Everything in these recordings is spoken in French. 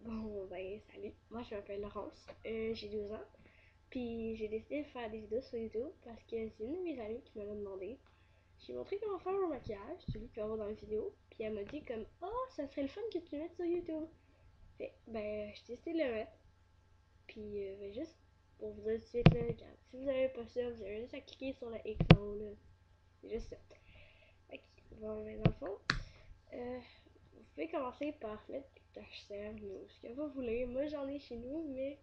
Bon, ben, salut. Moi, je m'appelle Laurence. J'ai 12 ans. Puis, j'ai décidé de faire des vidéos sur YouTube parce que c'est une de mes amies qui me l'a demandé. J'ai montré comment faire un maquillage, celui que tu vas voir dans la vidéo. Puis, elle m'a dit comme, oh, ça serait le fun que tu le mettes sur YouTube. Fait, ben, j'ai décidé de le mettre. Puis, ben, juste pour vous dire tout de suite, là, si vous avez pas ça, vous avez juste à cliquer sur le X en haut, là. C'est juste ça. Ok, bon, ben, dans le fond, euh, vous pouvez commencer par mettre des HCR ou ce que vous voulez. Moi, j'en ai chez nous, mais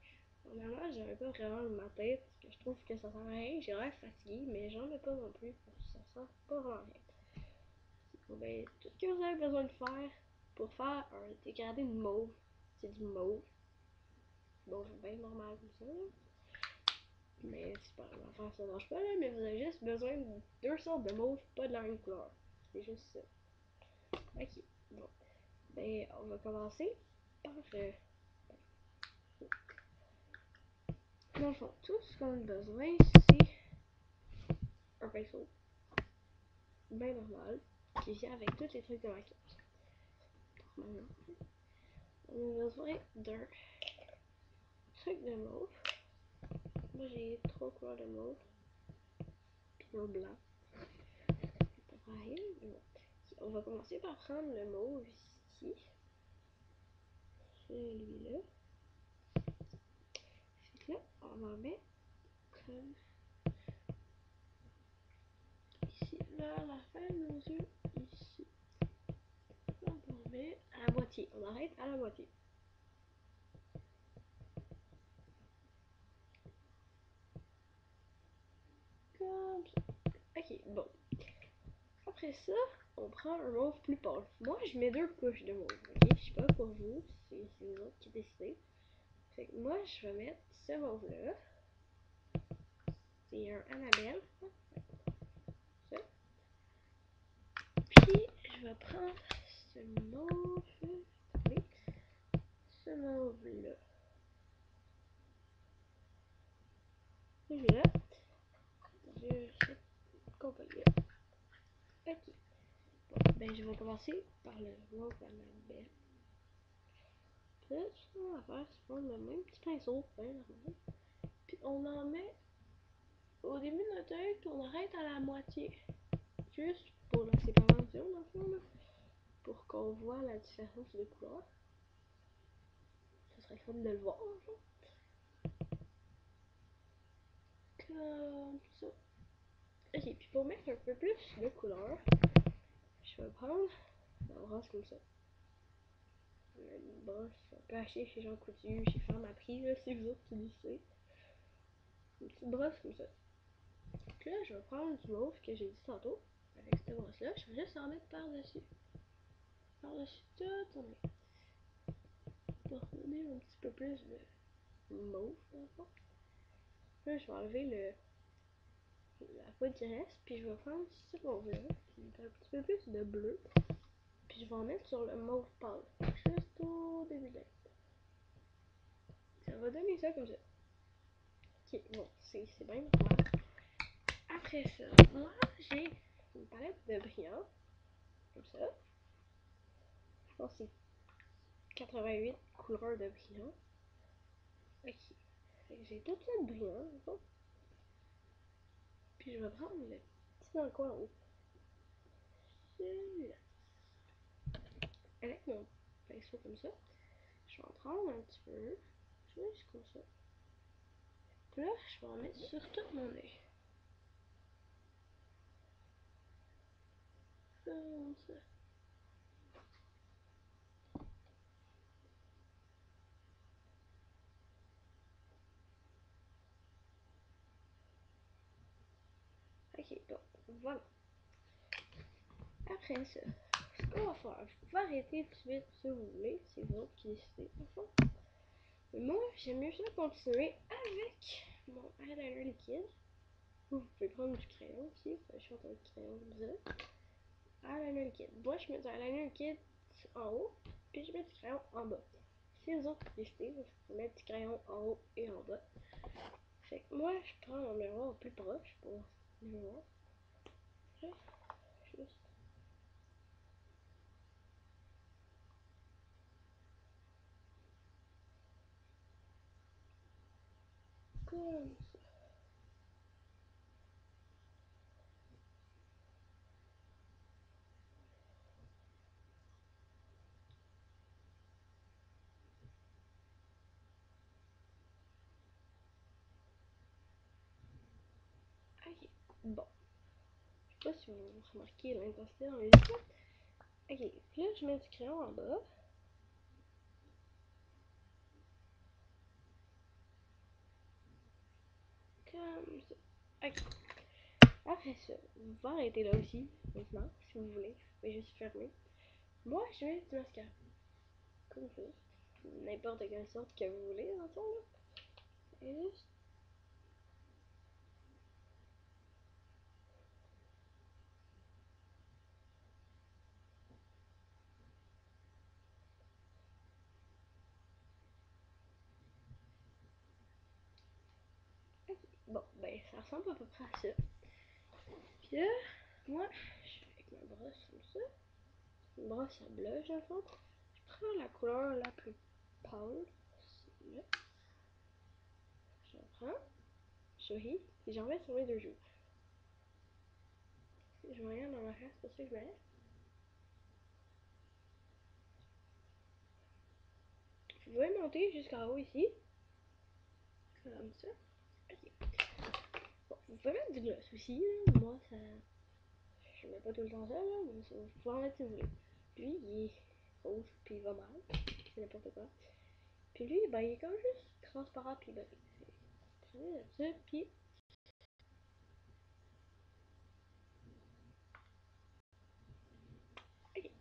honnêtement, j'en ai pas vraiment dans ma tête parce que je trouve que ça sert à rien. J'ai l'air fatiguée, mais j'en ai pas non plus parce que ça sert pas vraiment à rien. Bon, ben, tout ce que vous avez besoin de faire pour faire un dégradé de mauve, c'est du mauve. Bon, c'est bien normal comme ça. Mais c'est pas grave, faire ça marche pas là, mais vous avez juste besoin de deux sortes de mauve, pas de la même couleur. C'est juste ça. Ok, bon. Ben, on va commencer par dans le fond, tout ce qu'on a besoin, c'est un pinceau bien normal qui vient avec tous les trucs de maquillage. Normalement, on a besoin d'un truc de mauve. Moi, j'ai trois couleurs de mauve, puis un blanc. C'est pareil, mais bon. On va commencer par prendre le mauve ici, celui-là. Fait que là, on va mettre comme ici, vers la fin de nos yeux, ici. Là, on met à la moitié. On arrête à la moitié. Comme ça. Ok, bon. Après ça, on prend un mauve plus pâle. Moi, je mets deux couches de mauve, ok? Je sais pas pour vous, c'est vous autres qui décidez. Fait que moi, je vais mettre ce mauve-là. C'est un Annabelle. Ça. Puis, je vais prendre ce mauve. Attendez. Ce mauve-là. Celui-là. Je sais compagnie. Ok. Bon, ben, je vais commencer par le mauve Annabelle. Là, ce qu'on va faire, c'est prendre le même petit pinceau, ben normal. Puis, on en met au début de notre œil, puis on arrête à la moitié. Juste pour la séparation, dans le fond, là. Pour qu'on voit la différence de couleur. Ce serait fun de le voir, en fait. Comme ça. Ok, puis pour mettre un peu plus de couleur, je vais prendre ma brosse comme ça. Une brosse un peu hachée chez Jean Coutu, chez Femme à prix, là, c'est vous autres qui lycée. Une petite brosse comme ça. Donc là, je vais prendre du mauve que j'ai dit tantôt. Avec cette brosse-là, je vais juste en mettre par-dessus. Par-dessus tout, on est. Pour donner un petit peu plus de mauve, dans le fond. Là, je vais enlever la poudre qui reste, puis je vais prendre ce mauve-là, qui me fait un petit peu plus de bleu. Puis je vais en mettre sur le mauve pâle, juste au début de l'œil. Ça va donner ça comme ça. Ok, bon, c'est bien normal. Après ça, moi, j'ai une palette de brillants, comme ça. Je pense que c'est 88 couleurs de brillants. Ok. J'ai tout ça de brillants, bon. Puis je vais prendre le petit dans le coin en haut. Celui-là. Avec mon pinceau comme ça. Je vais en prendre un petit peu. Juste comme ça. Puis là, je vais en mettre sur tout mon œil. Comme ça. Ok, bon, voilà. Après ça, ce qu'on va faire, vous pouvez arrêter tout de suite si vous voulez, c'est vous autres qui décidez, dans le fond. Mais moi, j'aime mieux ça continuer avec mon eyeliner liquide. Vous pouvez prendre du crayon aussi, je vais un crayon comme ça. Eyeliner liquide. Moi, je mets du eyeliner liquide en haut, puis je mets du crayon en bas. Si vous autres décidez, vous pouvez mettre du crayon en haut et en bas. Fait que moi, je prends mon miroir plus proche pour le voir. Juste. Comme ça. Ok, bon. Je sais pas si vous remarquez l'intensité dans les yeux. Ok, là je mets du crayon en bas. Comme ça. Ok. Après ça, vous pouvez arrêter là aussi, maintenant, si vous voulez. Vous pouvez juste fermer. Moi, je mets du mascara. Comme ça. N'importe quelle sorte que vous voulez, dans le fond, là. Et juste. Ok. Bon, ben, ça ressemble à peu près à ça. Puis là, moi, je suis avec ma brosse comme ça. Une brosse à blush, dans le fond. Je prends la couleur la plus pâle. Là. J'en prends. Chérie. Et j'en mets sur mes deux joues. Je me regarde dans ma face, c'est pour ça que je mets. Vous pouvez monter jusqu'en haut ici. Comme ça. Ok. Bon, vous pouvez mettre du gloss aussi. Là. Moi, ça. Je mets pas tout le temps ça, là, mais vous pouvez en mettre si vous voulez. Lui, il est rouge, puis il va mal. C'est n'importe quoi. Puis lui, ben, il est comme juste transparent, puis ben, prenez ça, puis. Ok.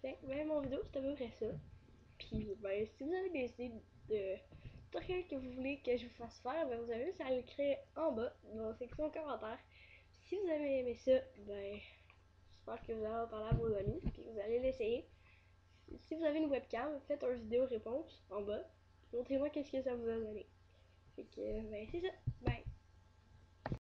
Fait que, ben, mon vidéo, c'est à peu près ça. Puis, ben, si vous avez des idées de tutoriels que vous voulez que je vous fasse faire, ben, vous avez juste à l'écrire en bas, dans la section commentaires. Si vous avez aimé ça, ben, j'espère que vous allez en parler à vos amis, puis vous allez l'essayer. Si vous avez une webcam, faites une vidéo réponse en bas. Montrez-moi qu'est-ce que ça vous a donné. Fait que, ben, c'est ça. Bye!